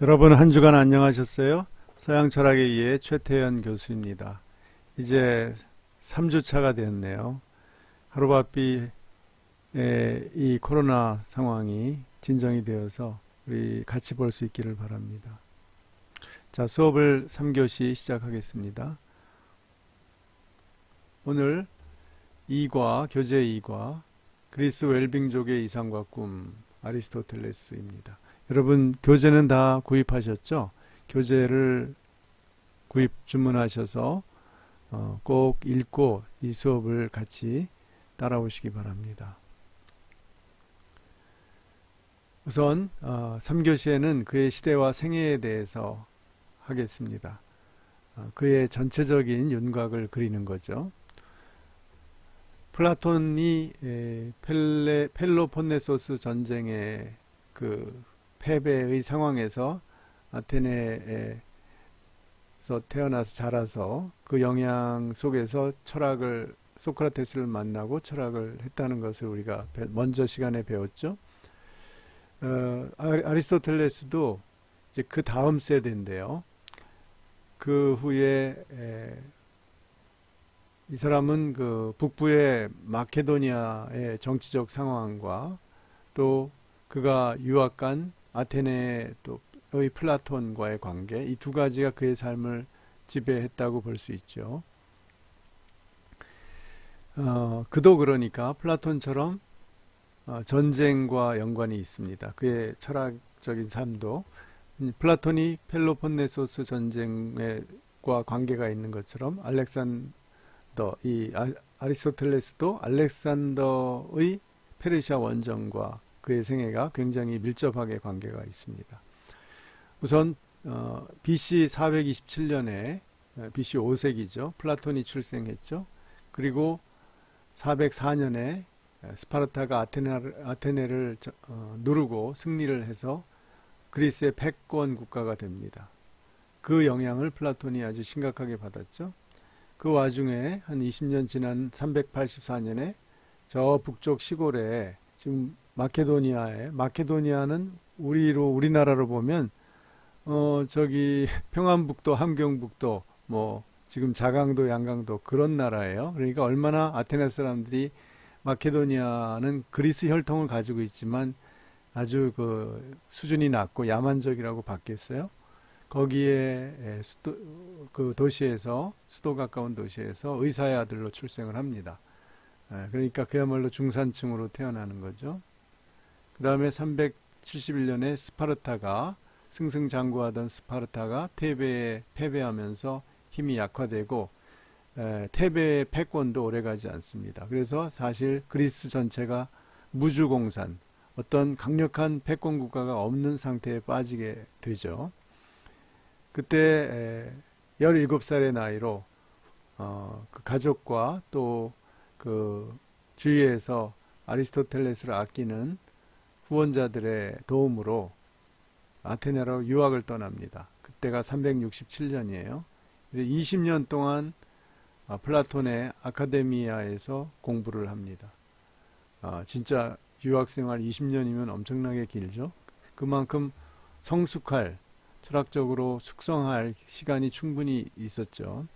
여러분 한 주간 안녕하셨어요? 서양 철학에 의해 최태현 교수입니다. 이제 3주차가 됐네요. 하루바삐의 이 코로나 상황이 진정이 되어서 우리 같이 볼 수 있기를 바랍니다. 자, 수업을 3교시 시작하겠습니다. 오늘 2과, 교재 2과, 그리스 웰빙족의 이상과 꿈, 아리스토텔레스입니다. 여러분 교재는 다 구입하셨죠? 교재를 주문하셔서 꼭 읽고 이 수업을 같이 따라오시기 바랍니다. 우선 3교시에는 그의 시대와 생애에 대해서 하겠습니다. 그의 전체적인 윤곽을 그리는 거죠. 플라톤이 펠로폰네소스 전쟁의 그 패배의 상황에서 아테네에서 태어나서 자라서 그 영향 속에서 소크라테스를 만나고 철학을 했다는 것을 우리가 먼저 시간에 배웠죠. 아리스토텔레스도 이제 그 다음 세대인데요. 그 후에 이 사람은 그 북부의 마케도니아의 정치적 상황과 또 그가 유학 간 아테네의 플라톤과의 관계, 이 두 가지가 그의 삶을 지배했다고 볼 수 있죠. 그도 그러니까 플라톤처럼 전쟁과 연관이 있습니다. 그의 철학적인 삶도 플라톤이 펠로폰네소스 전쟁과 관계가 있는 것처럼 아리스토텔레스도 알렉산더의 페르시아 원정과 그의 생애가 굉장히 밀접하게 관계가 있습니다. 우선 BC 427년에 BC 5세기죠. 플라톤이 출생했죠. 그리고 404년에 스파르타가 아테네를 누르고 승리를 해서 그리스의 패권 국가가 됩니다. 그 영향을 플라톤이 아주 심각하게 받았죠. 그 와중에 한 20년 지난 384년에 저 북쪽 시골에 지금 마케도니아는 우리나라로 보면 저기 평안북도, 함경북도, 뭐 지금 자강도, 양강도 그런 나라예요. 그러니까 얼마나 아테네 사람들이 마케도니아는 그리스 혈통을 가지고 있지만 아주 그 수준이 낮고 야만적이라고 봤겠어요. 거기에 그 도시에서 수도 가까운 도시에서 의사의 아들로 출생을 합니다. 그러니까 그야말로 중산층으로 태어나는 거죠. 그 다음에 371년에 승승장구하던 스파르타가 테베에 패배하면서 힘이 약화되고 테베의 패권도 오래가지 않습니다. 그래서 사실 그리스 전체가 무주공산, 어떤 강력한 패권 국가가 없는 상태에 빠지게 되죠. 그때 17살의 나이로 그 가족과 또 그 주위에서 아리스토텔레스를 아끼는 후원자들의 도움으로 아테네로 유학을 떠납니다. 그때가 367년이에요. 20년 동안 플라톤의 아카데미아에서 공부를 합니다. 진짜 유학생활 20년이면 엄청나게 길죠. 그만큼 철학적으로 숙성할 시간이 충분히 있었죠.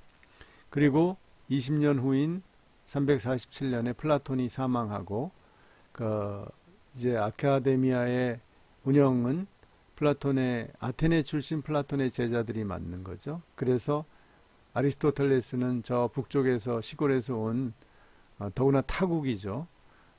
그리고 20년 후인 347년에 플라톤이 사망하고 이제 아카데미아의 운영은 아테네 출신 플라톤의 제자들이 맡는 거죠. 그래서 아리스토텔레스는 저 북쪽에서 시골에서 온 더구나 타국이죠.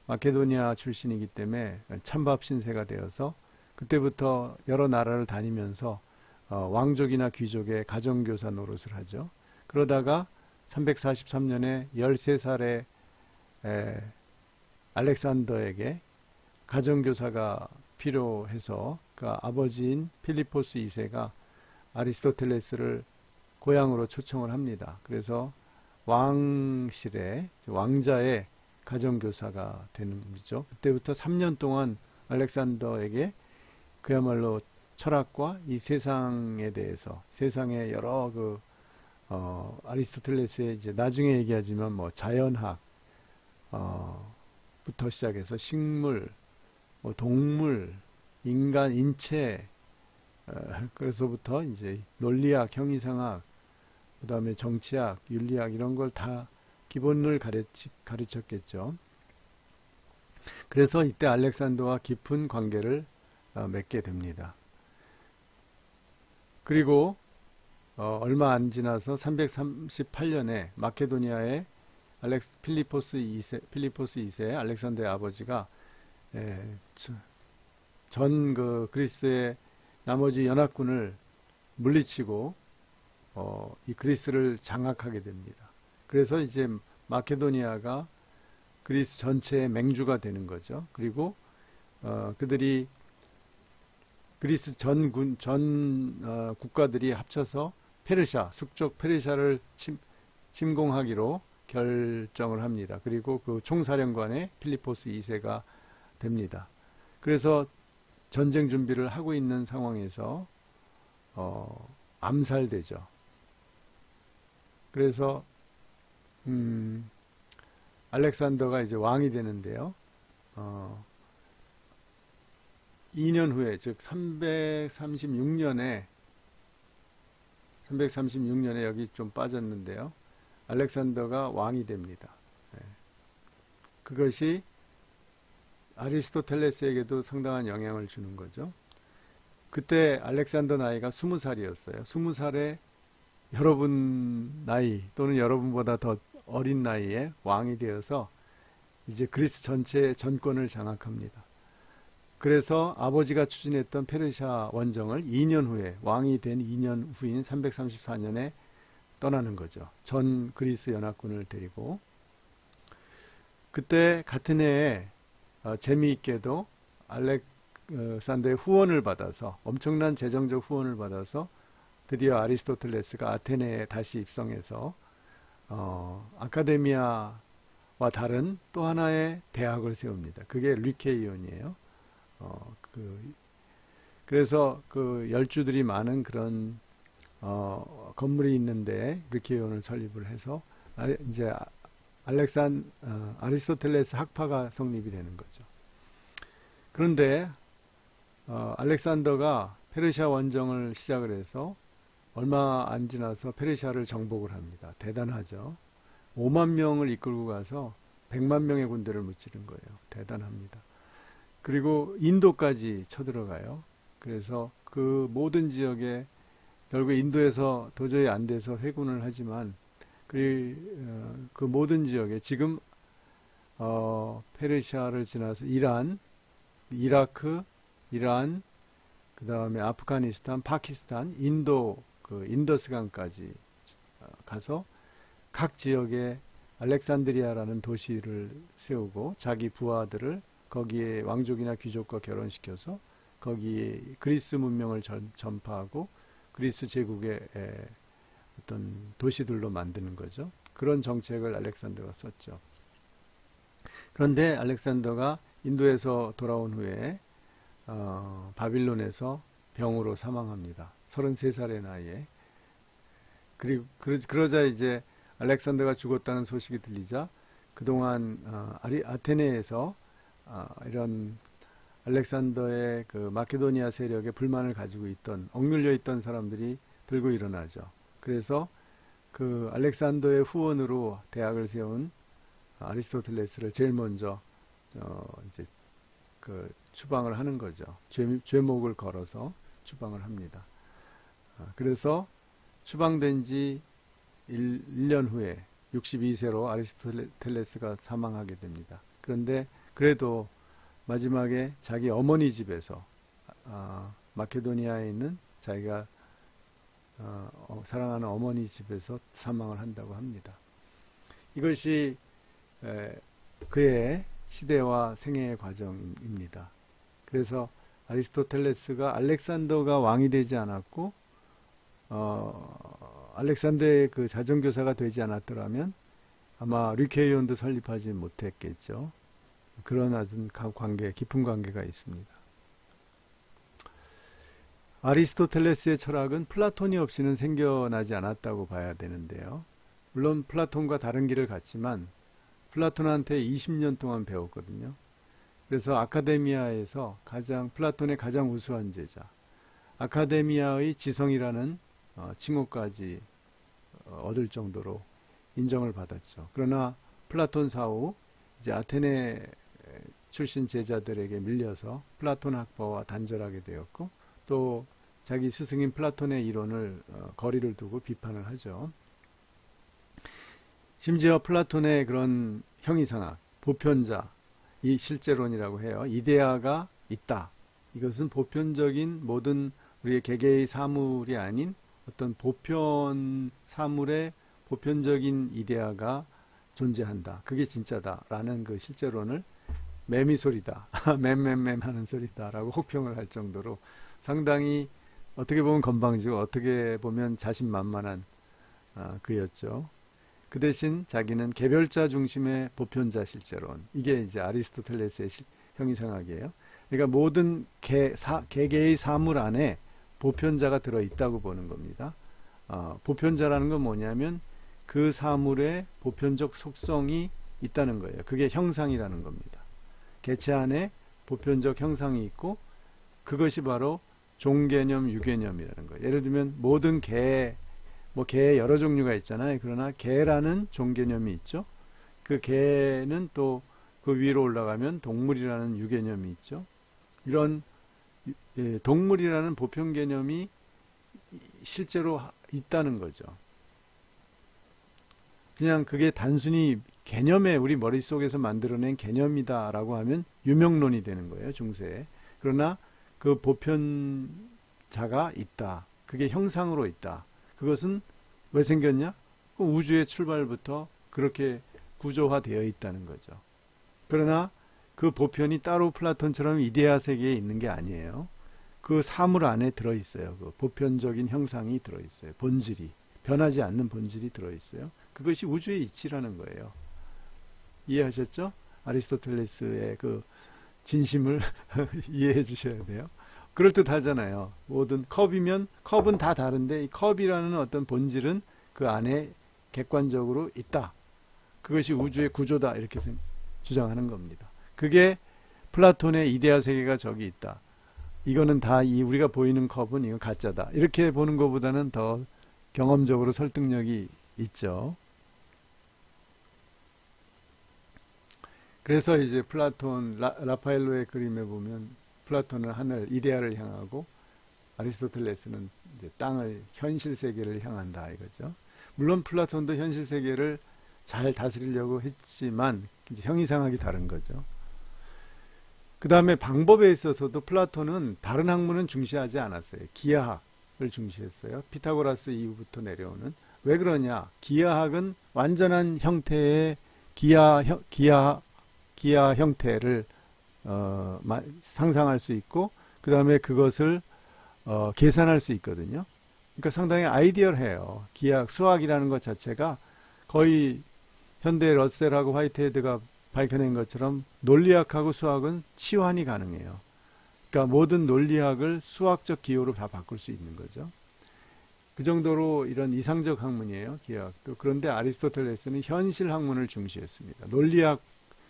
마케도니아 출신이기 때문에 찬밥 신세가 되어서 그때부터 여러 나라를 다니면서 왕족이나 귀족의 가정교사 노릇을 하죠. 그러다가 343년에 13살의 알렉산더에게 가정교사가 필요해서 그 아버지인 필리포스 2세가 아리스토텔레스를 고향으로 초청을 합니다. 그래서 왕자의 가정교사가 되는 거죠. 그때부터 3년 동안 알렉산더에게 그야말로 철학과 이 세상에 대해서 세상의 여러 아리스토텔레스의 이제 나중에 얘기하지만 뭐 자연학 부터 시작해서 식물, 뭐 동물, 인간, 인체, 그래서부터 이제 논리학, 형이상학, 그 다음에 정치학, 윤리학 이런 걸 다 기본을 가르쳤겠죠. 그래서 이때 알렉산더와 깊은 관계를 맺게 됩니다. 그리고 얼마 안 지나서 338년에 마케도니아의 필리포스 2세 알렉산더의 아버지가 전 그리스의 나머지 연합군을 물리치고 이 그리스를 장악하게 됩니다. 그래서 이제 마케도니아가 그리스 전체의 맹주가 되는 거죠. 그리고 그들이 그리스 전 국가들이 합쳐서 페르시아, 북쪽 페르시아를 침공하기로 결정을 합니다. 그리고 그 총사령관의 필리포스 2세가 됩니다. 그래서 전쟁 준비를 하고 있는 상황에서 암살되죠. 그래서 알렉산더가 이제 왕이 되는데요. 2년 후에, 즉 336년에 여기 좀 빠졌는데요. 알렉산더가 왕이 됩니다. 그것이 아리스토텔레스에게도 상당한 영향을 주는 거죠. 그때 알렉산더 나이가 20살이었어요. 20살에 여러분 나이 또는 여러분보다 더 어린 나이에 왕이 되어서 이제 그리스 전체의 전권을 장악합니다. 그래서 아버지가 추진했던 페르시아 원정을 2년 후에 왕이 된 2년 후인 334년에 떠나는 거죠. 전 그리스 연합군을 데리고. 그때 같은 해에 재미있게도 알렉산더의 후원을 받아서 엄청난 재정적 후원을 받아서 드디어 아리스토텔레스가 아테네에 다시 입성해서 아카데미아와 다른 또 하나의 대학을 세웁니다. 그게 리케이온이에요. 그래서 그 열주들이 많은 그런 건물이 있는데 리케이온을 설립을 해서 이제 아리스토텔레스 학파가 성립이 되는 거죠. 그런데 알렉산더가 페르시아 원정을 시작을 해서 얼마 안 지나서 페르시아를 정복을 합니다. 대단하죠. 5만 명을 이끌고 가서 100만 명의 군대를 무찌른 거예요. 대단합니다. 그리고 인도까지 쳐들어가요. 그래서 그 모든 지역에 결국 인도에서 도저히 안 돼서 회군을 하지만 그 모든 지역에 지금 페르시아를 지나서 이란, 이라크, 이란, 그 다음에 아프가니스탄, 파키스탄, 인도, 인더스강까지 가서 각 지역에 알렉산드리아라는 도시를 세우고 자기 부하들을 거기에 왕족이나 귀족과 결혼시켜서 거기에 그리스 문명을 전파하고 그리스 제국의 어떤 도시들로 만드는 거죠. 그런 정책을 알렉산더가 썼죠. 그런데 알렉산더가 인도에서 돌아온 후에 바빌론에서 병으로 사망합니다. 33살의 나이에. 그리고 그러자 이제 알렉산더가 죽었다는 소식이 들리자 그동안 아테네에서 이런 알렉산더의 그 마케도니아 세력에 불만을 가지고 있던 억눌려 있던 사람들이 들고 일어나죠. 그래서 그 알렉산더의 후원으로 대학을 세운 아리스토텔레스를 제일 먼저 이제 그 추방을 하는 거죠. 죄목을 걸어서 추방을 합니다. 그래서 추방된 지 1년 후에 62세로 아리스토텔레스가 사망하게 됩니다. 그런데 그래도 마지막에 자기 어머니 집에서 마케도니아에 있는 자기가 사랑하는 어머니 집에서 사망을 한다고 합니다. 이것이 그의 시대와 생애의 과정입니다. 그래서 아리스토텔레스가 알렉산더가 왕이 되지 않았고 알렉산더의 그 자정교사가 되지 않았더라면 아마 리케이온도 설립하지 못했겠죠. 그런 아주 깊은 관계가 있습니다. 아리스토텔레스의 철학은 플라톤이 없이는 생겨나지 않았다고 봐야 되는데요. 물론 플라톤과 다른 길을 갔지만 플라톤한테 20년 동안 배웠거든요. 그래서 아카데미아에서 플라톤의 가장 우수한 제자, 아카데미아의 지성이라는 칭호까지 얻을 정도로 인정을 받았죠. 그러나 플라톤 사후 이제 아테네 출신 제자들에게 밀려서 플라톤 학파와 단절하게 되었고, 또 자기 스승인 플라톤의 이론을 거리를 두고 비판을 하죠. 심지어 플라톤의 그런 형이상학, 보편자, 이 실제론이라고 해요. 이데아가 있다. 이것은 보편적인 모든 우리의 개개의 사물이 아닌 어떤 보편 사물의 보편적인 이데아가 존재한다. 그게 진짜다라는 그 실제론을 매미 소리다. 맴맴맴 하는 소리다라고 혹평을 할 정도로 상당히 어떻게 보면 건방지고 어떻게 보면 자신만만한 그였죠. 그 대신 자기는 개별자 중심의 보편자 실제론. 이게 이제 아리스토텔레스의 형이상학이에요. 그러니까 모든 개개의 사물 안에 보편자가 들어있다고 보는 겁니다. 보편자라는 건 뭐냐면 그 사물의 보편적 속성이 있다는 거예요. 그게 형상이라는 겁니다. 개체 안에 보편적 형상이 있고 그것이 바로 종개념, 유개념이라는 거예요. 예를 들면 모든 개, 개의 여러 종류가 있잖아요. 그러나 개라는 종개념이 있죠. 그 개는 또 그 위로 올라가면 동물이라는 유개념이 있죠. 이런 동물이라는 보편 개념이 실제로 있다는 거죠. 그냥 그게 단순히 개념에 우리 머릿속에서 만들어낸 개념이다라고 하면 유명론이 되는 거예요, 중세에. 그러나 그 보편자가 있다. 그게 형상으로 있다. 그것은 왜 생겼냐? 그 우주의 출발부터 그렇게 구조화되어 있다는 거죠. 그러나 그 보편이 따로 플라톤처럼 이데아 세계에 있는 게 아니에요. 그 사물 안에 들어있어요. 그 보편적인 형상이 들어있어요. 본질이. 변하지 않는 본질이 들어있어요. 그것이 우주의 이치라는 거예요. 이해하셨죠? 아리스토텔레스의 그 진심을 이해해 주셔야 돼요. 그럴듯하잖아요. 모든 컵이면 컵은 다 다른데 이 컵이라는 어떤 본질은 그 안에 객관적으로 있다. 그것이 우주의 구조다. 이렇게 주장하는 겁니다. 그게 플라톤의 이데아 세계가 저기 있다. 이거는 다 우리가 보이는 컵은 이거 가짜다. 이렇게 보는 것보다는 더 경험적으로 설득력이 있죠. 그래서 이제 플라톤, 라파엘로의 그림에 보면 플라톤은 하늘, 이데아를 향하고 아리스토텔레스는 이제 땅을, 현실 세계를 향한다 이거죠. 물론 플라톤도 현실 세계를 잘 다스리려고 했지만 이제 형이상학이 다른 거죠. 그 다음에 방법에 있어서도 플라톤은 다른 학문은 중시하지 않았어요. 기하학을 중시했어요. 피타고라스 이후부터 내려오는. 왜 그러냐? 기하학은 완전한 형태의 기하 형태를 상상할 수 있고 그 다음에 그것을 계산할 수 있거든요. 그러니까 상당히 아이디얼해요. 기하학, 수학이라는 것 자체가 거의 현대 러셀하고 화이트헤드가 밝혀낸 것처럼 논리학하고 수학은 치환이 가능해요. 그러니까 모든 논리학을 수학적 기호로 다 바꿀 수 있는 거죠. 그 정도로 이런 이상적 학문이에요, 기하학도. 그런데 아리스토텔레스는 현실 학문을 중시했습니다. 논리학,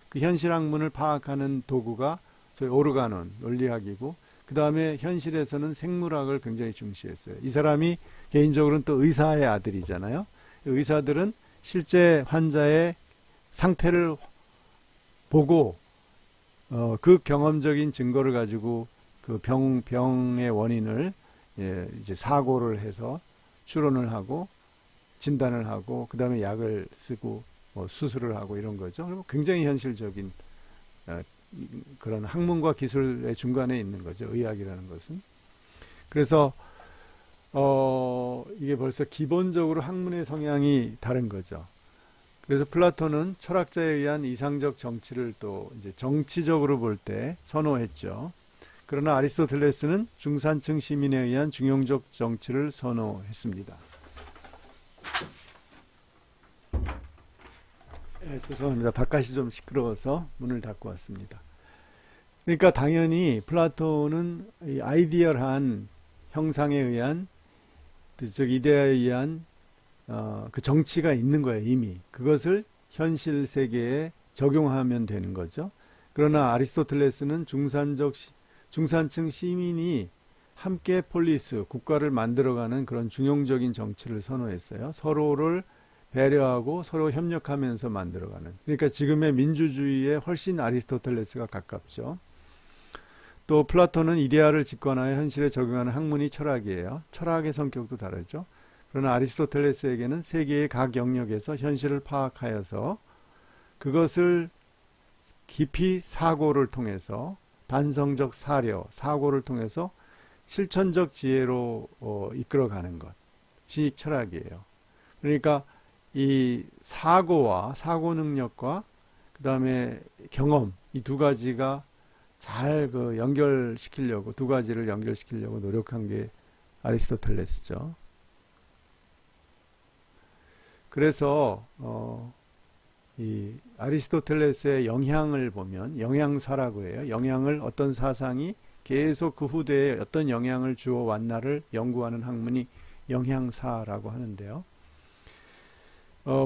그 현실 학문을 파악하는 도구가 소위 오르가논, 논리학이고, 그 다음에 현실에서는 생물학을 굉장히 중시했어요. 이 사람이 개인적으로는 또 의사의 아들이잖아요. 의사들은 실제 환자의 상태를 보고 그 경험적인 증거를 가지고 그 병의 원인을 이제 사고를 해서 추론을 하고 진단을 하고 그 다음에 약을 쓰고 수술을 하고 이런 거죠. 그리고 굉장히 현실적인 그런 학문과 기술의 중간에 있는 거죠. 의학이라는 것은. 그래서 이게 벌써 기본적으로 학문의 성향이 다른 거죠. 그래서 플라톤은 철학자에 의한 이상적 정치를 또 이제 정치적으로 볼 때 선호했죠. 그러나 아리스토텔레스는 중산층 시민에 의한 중용적 정치를 선호했습니다. 죄송합니다. 바깥이 좀 시끄러워서 문을 닫고 왔습니다. 그러니까 당연히 플라톤은 이 아이디얼한 형상에 의한 즉 이데아에 의한 그 정치가 있는 거예요. 이미 그것을 현실 세계에 적용하면 되는 거죠. 그러나 아리스토텔레스는 중산층 시민이 함께 폴리스, 국가를 만들어가는 그런 중용적인 정치를 선호했어요. 서로를 배려하고 서로 협력하면서 만들어가는. 그러니까 지금의 민주주의에 훨씬 아리스토텔레스가 가깝죠. 또 플라톤은 이데아를 직관하여 현실에 적용하는 학문이 철학이에요. 철학의 성격도 다르죠. 그러나 아리스토텔레스에게는 세계의 각 영역에서 현실을 파악하여서 그것을 깊이 사고를 통해서 반성적 사고를 통해서 실천적 지혜로 이끌어가는 것이 철학이에요. 그러니까 이 사고와 사고 능력과 그 다음에 경험 이 두 가지가 잘 연결시키려고 두 가지를 연결시키려고 노력한 게 아리스토텔레스죠. 그래서 이 아리스토텔레스의 영향을 보면 영향사라고 해요. 영향을 어떤 사상이 계속 그 후대에 어떤 영향을 주어 왔나를 연구하는 학문이 영향사라고 하는데요.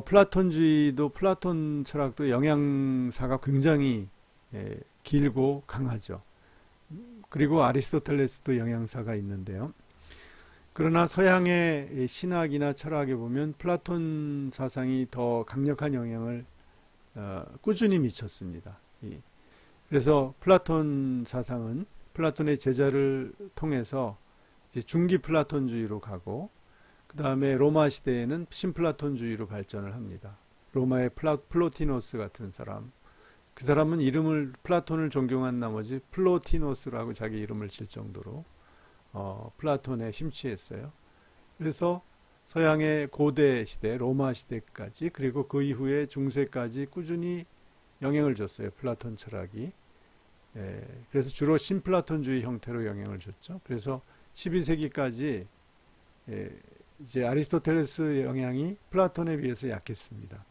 플라톤주의도 플라톤 철학도 영향사가 굉장히 길고 강하죠. 그리고 아리스토텔레스도 영향사가 있는데요. 그러나 서양의 신학이나 철학에 보면 플라톤 사상이 더 강력한 영향을 꾸준히 미쳤습니다. 그래서 플라톤 사상은 플라톤의 제자를 통해서 이제 중기 플라톤주의로 가고 그 다음에 로마 시대에는 신플라톤주의로 발전을 합니다. 로마의 플로티노스 같은 사람, 그 사람은 이름을 플라톤을 존경한 나머지 플로티노스라고 자기 이름을 질 정도로 플라톤에 심취했어요. 그래서 서양의 고대 시대, 로마 시대까지 그리고 그 이후에 중세까지 꾸준히 영향을 줬어요. 플라톤 철학이. 그래서 주로 신플라톤주의 형태로 영향을 줬죠. 그래서 12세기까지 이제 아리스토텔레스 영향이 플라톤에 비해서 약했습니다.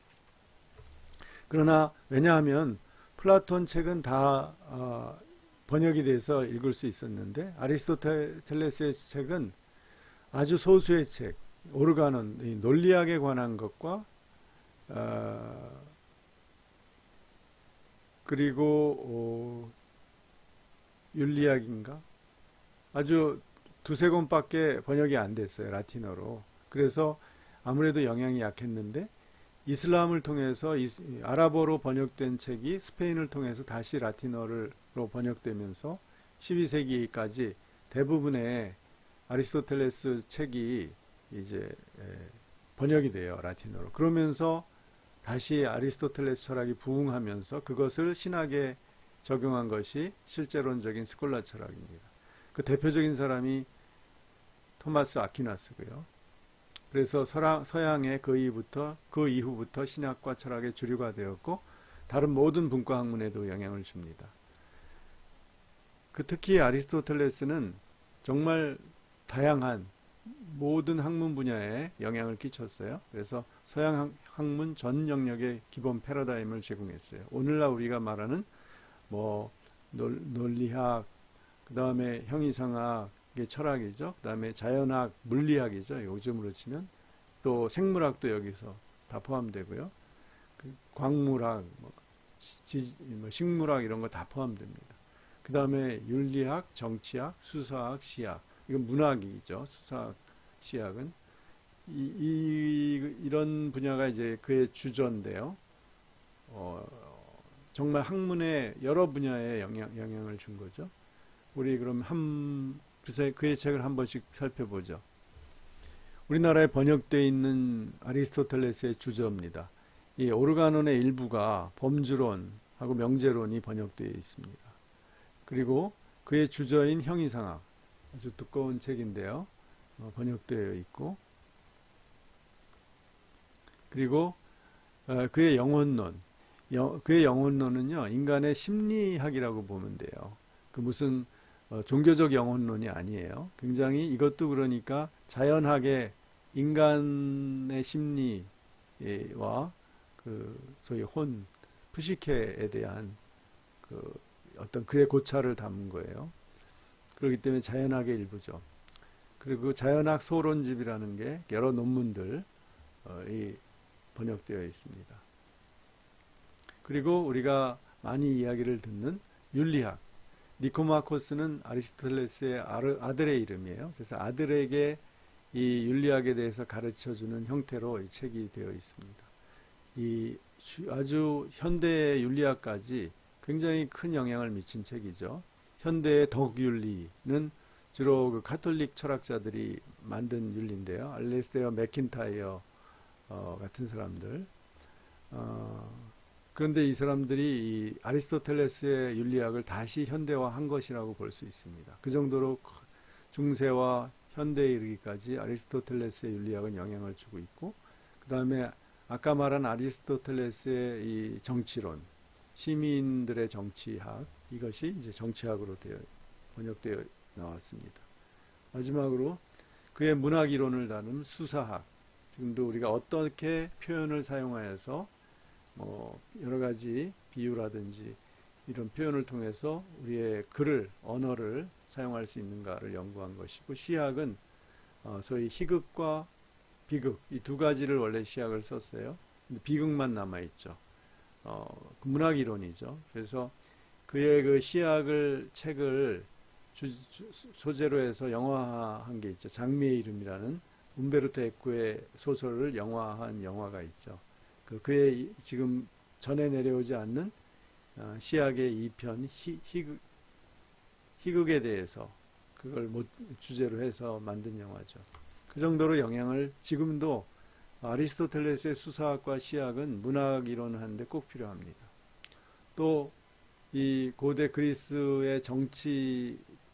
그러나 왜냐하면 플라톤 책은 다 번역이 돼서 읽을 수 있었는데 아리스토텔레스의 책은 아주 소수의 책, 오르가논, 논리학에 관한 것과 그리고 윤리학인가? 아주 두세 권밖에 번역이 안 됐어요. 라틴어로. 그래서 아무래도 영향이 약했는데 이슬람을 통해서 아랍어로 번역된 책이 스페인을 통해서 다시 라틴어로 번역되면서 12세기까지 대부분의 아리스토텔레스 책이 이제 번역이 돼요. 라틴어로. 그러면서 다시 아리스토텔레스 철학이 부흥하면서 그것을 신학에 적용한 것이 실제론적인 스콜라 철학입니다. 그 대표적인 사람이 토마스 아퀴나스고요. 그래서 서양의 그 이후부터 신학과 철학의 주류가 되었고 다른 모든 분과 학문에도 영향을 줍니다. 특히 아리스토텔레스는 정말 다양한 모든 학문 분야에 영향을 끼쳤어요. 그래서 서양 학문 전 영역의 기본 패러다임을 제공했어요. 오늘날 우리가 말하는 논리학, 그 다음에 형이상학의 철학이죠. 그 다음에 자연학, 물리학이죠. 요즘으로 치면 또 생물학도 여기서 다 포함되고요. 광물학, 식물학 이런 거 다 포함됩니다. 그 다음에 윤리학, 정치학, 수사학, 시학. 이건 문학이죠. 수사학, 시학은. 이런 분야가 이제 그의 주전인데요. 정말 학문의 여러 분야에 영향을 준 거죠. 우리 그럼 그의 책을 한 번씩 살펴보죠. 우리나라에 번역되어 있는 아리스토텔레스의 주저입니다. 이 오르가논의 일부가 범주론하고 명제론이 번역되어 있습니다. 그리고 그의 주저인 형이상학, 아주 두꺼운 책인데요. 번역되어 있고 그리고 그의 영혼론, 그의 영혼론은요 인간의 심리학이라고 보면 돼요. 그 무슨 종교적 영혼론이 아니에요. 굉장히 이것도 그러니까 자연학의 인간의 심리와 소위 푸시케에 대한 어떤 그의 고찰을 담은 거예요. 그렇기 때문에 자연학의 일부죠. 그리고 자연학 소론집이라는 게 여러 논문들이 번역되어 있습니다. 그리고 우리가 많이 이야기를 듣는 윤리학. 니코마코스는 아리스토텔레스의 아들의 이름이에요. 그래서 아들에게 이 윤리학에 대해서 가르쳐주는 형태로 이 책이 되어 있습니다. 이 아주 현대 윤리학까지 굉장히 큰 영향을 미친 책이죠. 현대의 덕윤리는 주로 그 카톨릭 철학자들이 만든 윤리인데요. 알레스테어 맥킨타이어 같은 사람들. 그런데 이 사람들이 이 아리스토텔레스의 윤리학을 다시 현대화한 것이라고 볼 수 있습니다. 그 정도로 중세와 현대에 이르기까지 아리스토텔레스의 윤리학은 영향을 주고 있고, 그 다음에 아까 말한 아리스토텔레스의 이 정치론, 시민들의 정치학, 이것이 이제 정치학으로 번역되어 나왔습니다. 마지막으로 그의 문학 이론을 다룬 수사학, 지금도 우리가 어떻게 표현을 사용하여서 여러 가지 비유라든지 이런 표현을 통해서 우리의 글을, 언어를 사용할 수 있는가를 연구한 것이고, 시학은 소위 희극과 비극, 이 두 가지를 원래 시학을 썼어요. 근데 비극만 남아있죠. 문학 이론이죠. 그래서 그의 그 시학을, 책을 소재로 해서 영화화한 게 있죠. 장미의 이름이라는 움베르토 에코의 소설을 영화화한 영화가 있죠. 그의 지금 전해 내려오지 않는 시학의 2편 희극에 대해서 그걸 주제로 해서 만든 영화죠. 그 정도로 영향을 지금도 아리스토텔레스의 수사학과 시학은 문학 이론을 하는데 꼭 필요합니다. 또 이 고대 그리스의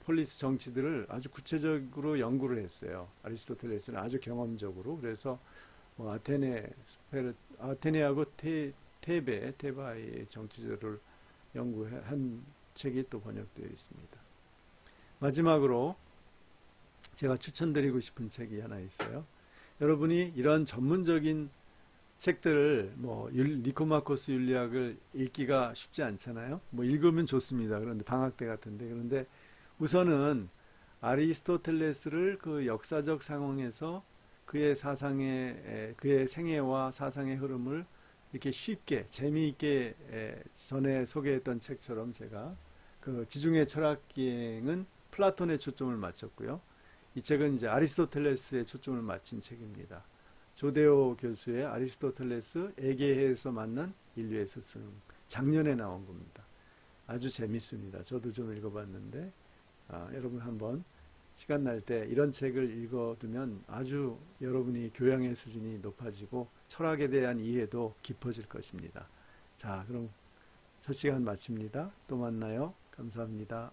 폴리스 정치들을 아주 구체적으로 연구를 했어요. 아리스토텔레스는 아주 경험적으로. 그래서 아테네하고 테바의 정치들을 연구한 책이 또 번역되어 있습니다. 마지막으로 제가 추천드리고 싶은 책이 하나 있어요. 여러분이 이런 전문적인 책들을 니코마코스 윤리학을 읽기가 쉽지 않잖아요. 읽으면 좋습니다. 그런데 방학 때 같은데. 그런데 우선은 아리스토텔레스를 그 역사적 상황에서 그의 그의 생애와 사상의 흐름을 이렇게 쉽게 재미있게 전에 소개했던 책처럼 제가 그 지중해 철학기행은 플라톤에 초점을 맞췄고요. 이 책은 이제 아리스토텔레스에 초점을 맞춘 책입니다. 조데오 교수의 아리스토텔레스 에게해에서 만난 인류의 스승, 작년에 나온 겁니다. 아주 재밌습니다. 저도 좀 읽어봤는데 여러분 한번 시간 날 때 이런 책을 읽어두면 아주 여러분이 교양의 수준이 높아지고 철학에 대한 이해도 깊어질 것입니다. 자, 그럼 첫 시간 마칩니다. 또 만나요. 감사합니다.